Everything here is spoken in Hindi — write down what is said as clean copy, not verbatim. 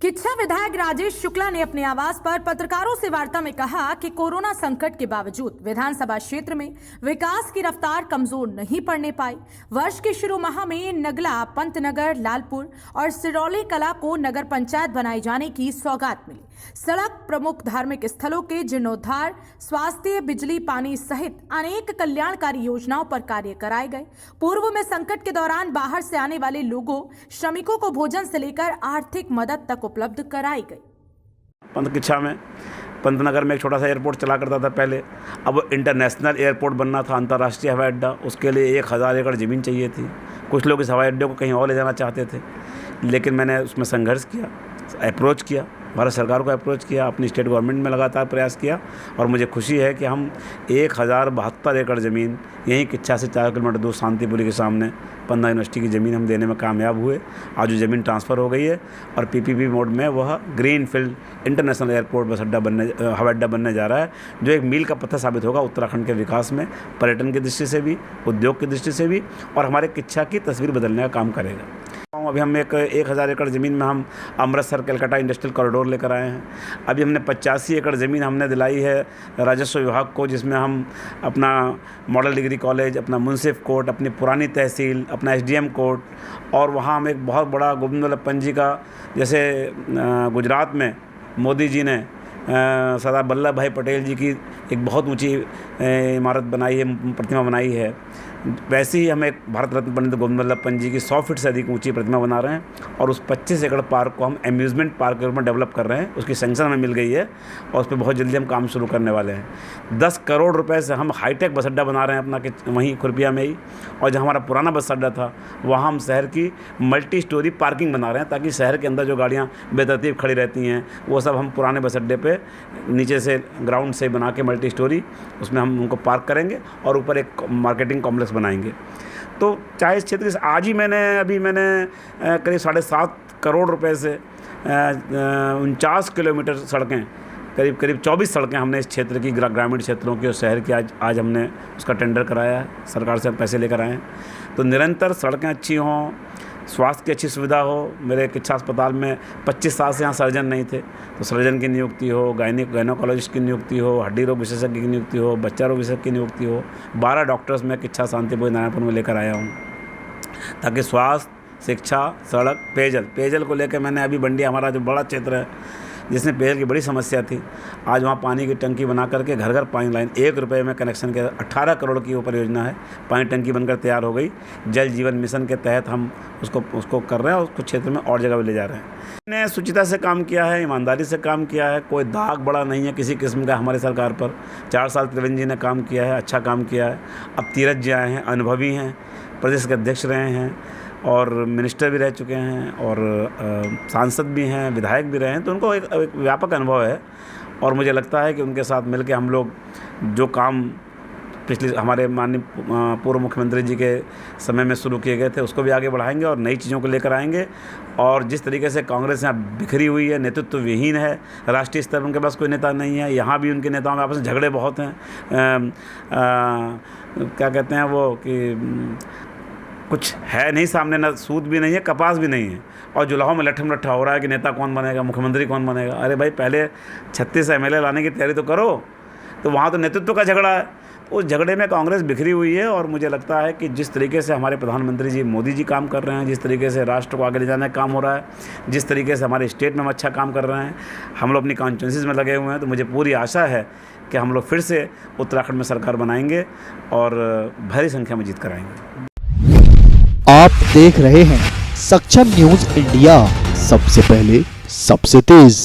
किच्छा विधायक राजेश शुक्ला ने अपने आवास पर पत्रकारों से वार्ता में कहा कि कोरोना संकट के बावजूद विधानसभा क्षेत्र में विकास की रफ्तार कमजोर नहीं पड़ने पाई। वर्ष के शुरू माह में नगला, पंतनगर, लालपुर और सिरौली कला को नगर पंचायत बनाए जाने की सौगात मिली। सड़क, प्रमुख धार्मिक स्थलों के जीर्णोद्धार, स्वास्थ्य, बिजली, पानी सहित अनेक कल्याणकारी योजनाओं पर कार्य कराए गए। पूर्व में संकट के दौरान बाहर से आने वाले लोगों, श्रमिकों को भोजन से लेकर आर्थिक मदद तक उपलब्ध कराई गई। किच्छा में पंतनगर में एक छोटा सा एयरपोर्ट चला करता था पहले, अब इंटरनेशनल एयरपोर्ट बनना था, अंतर्राष्ट्रीय हवाई अड्डा। उसके लिए 1000 एकड़ ज़मीन चाहिए थी। कुछ लोग इस हवाई अड्डे को कहीं और ले जाना चाहते थे, लेकिन मैंने उसमें संघर्ष किया, अप्रोच किया, भारत सरकार को अप्रोच किया, अपनी स्टेट गवर्नमेंट में लगातार प्रयास किया और मुझे खुशी है कि हम 1072 एकड़ ज़मीन यहीं किच्छा से 4 किलोमीटर दूर शांतिपुरी के सामने पन्ना यूनिवर्सिटी की ज़मीन हम देने में कामयाब हुए। आज वो ज़मीन ट्रांसफ़र हो गई है और पीपीपी मोड में वह ग्रीन फील्ड इंटरनेशनल एयरपोर्ट बस अड्डा हवाई अड्डा बनने जा रहा है, जो एक मील का पत्थर साबित होगा उत्तराखंड के विकास में, पर्यटन की दृष्टि से भी, उद्योग की दृष्टि से भी, और हमारे किच्छा की तस्वीर बदलने का काम करेगा। अभी हम 1000 एकड़ ज़मीन में हम अमृतसर कलकत्ता इंडस्ट्रियल कॉरिडोर लेकर आए हैं। अभी हमने 85 एकड़ ज़मीन हमने दिलाई है राजस्व विभाग को, जिसमें हम अपना मॉडल डिग्री कॉलेज, अपना मुंसिफ कोर्ट, अपनी पुरानी तहसील, अपना एसडीएम कोर्ट, और वहाँ हम एक बहुत बड़ा गोविंद वल्लभ पंत जी का, जैसे गुजरात में मोदी जी ने सरदार वल्लभ भाई पटेल जी की एक बहुत ऊंची इमारत बनाई है, प्रतिमा बनाई है, वैसे ही हम एक भारत रत्न पंडित गोविंद वल्लभ पंत जी की 100 फीट से अधिक ऊंची प्रतिमा बना रहे हैं और उस 25 एकड़ पार्क को हम एम्यूज़मेंट पार्क के रूप में डेवलप कर रहे हैं। उसकी सैंक्शन हमें मिल गई है और उस पर बहुत जल्दी हम काम शुरू करने वाले हैं। 10 करोड़ रुपए से हम हाईटेक बस अड्डा बना रहे हैं अपना वहीं खुरपिया में ही, और जहाँ हमारा पुराना बस अड्डा था वहाँ हम शहर की मल्टी स्टोरी पार्किंग बना रहे हैं, ताकि शहर के अंदर जो गाड़ियाँ बेतरतीब खड़ी रहती हैं वो सब हम पुराने बस अड्डे पर नीचे से ग्राउंड से बना के मल्टी स्टोरी उसमें हम उनको पार्क करेंगे और ऊपर एक मार्केटिंग कॉम्प्लेक्स बनाएंगे। तो चाहे इस क्षेत्र से आज ही मैंने करीब 7.5 करोड़ रुपए से 49 किलोमीटर सड़कें, करीब 24 सड़कें हमने इस क्षेत्र की, ग्रामीण क्षेत्रों की और शहर की आज हमने उसका टेंडर कराया है, सरकार से हम पैसे लेकर आए हैं। तो निरंतर सड़कें अच्छी हों, स्वास्थ्य की अच्छी सुविधा हो। मेरे किच्छा अस्पताल में 25 साल से यहाँ सर्जन नहीं थे, तो सर्जन की नियुक्ति हो, गायनोकोलॉजिस्ट की नियुक्ति हो, हड्डी रोग विशेषज्ञ की नियुक्ति हो, बच्चा रोग विशेषज्ञ की नियुक्ति हो। 12 डॉक्टर्स मैं किच्छा, शांतिपुर, नारायणपुर में लेकर आया हूँ, ताकि स्वास्थ्य, शिक्षा, सड़क, पेयजल को लेकर मैंने अभी बंडी, हमारा जो बड़ा क्षेत्र है जिसमें पेयजल की बड़ी समस्या थी, आज वहाँ पानी की टंकी बना करके घर घर पानी लाइन 1 रुपये में कनेक्शन के 18 करोड़ की वो परियोजना है, पानी टंकी बनकर तैयार हो गई। जल जीवन मिशन के तहत हम उसको कर रहे हैं और उसको क्षेत्र में और जगह भी ले जा रहे हैं। मैंने शुचिता से काम किया है, ईमानदारी से काम किया है, कोई दाग बड़ा नहीं है किसी किस्म का हमारी सरकार पर। 4 साल त्रिवेंद्र जी ने काम किया है, अच्छा काम किया है। अब तीरथ जी आए हैं, अनुभवी हैं, प्रदेश के अध्यक्ष रहे हैं और मिनिस्टर भी रह चुके हैं और सांसद भी हैं, विधायक भी रहे हैं, तो उनको एक व्यापक अनुभव है। और मुझे लगता है कि उनके साथ मिलकर हम लोग जो काम पिछले हमारे माननीय पूर्व मुख्यमंत्री जी के समय में शुरू किए गए थे उसको भी आगे बढ़ाएंगे और नई चीज़ों को लेकर आएंगे। और जिस तरीके से कांग्रेस यहाँ बिखरी हुई है, नेतृत्व विहीन है, राष्ट्रीय स्तर पर उनके पास कोई नेता नहीं है, यहाँ भी उनके नेताओं में आपस में झगड़े बहुत हैं। क्या कहते हैं वो कि कुछ है नहीं सामने, ना सूद भी नहीं है, कपास भी नहीं है, और जुलाहों में लट्ठम लट्ठा हो रहा है कि नेता कौन बनेगा, मुख्यमंत्री कौन बनेगा। अरे भाई, पहले 36 MLA लाने की तैयारी तो करो। तो वहाँ तो नेतृत्व का झगड़ा है, उस झगड़े में कांग्रेस बिखरी हुई है। और मुझे लगता है कि जिस तरीके से हमारे प्रधानमंत्री जी मोदी जी काम कर रहे हैं, जिस तरीके से राष्ट्र को आगे ले जाने का काम हो रहा है, जिस तरीके से हमारे स्टेट में हम अच्छा काम कर रहे हैं, हम लोग अपनी कॉन्स्टिट्यूंसीज में लगे हुए हैं, तो मुझे पूरी आशा है कि हम लोग फिर से उत्तराखंड में सरकार बनाएंगे और भारी संख्या में जीत कराएंगे। आप देख रहे हैं सक्षम न्यूज इंडिया, सबसे पहले सबसे तेज।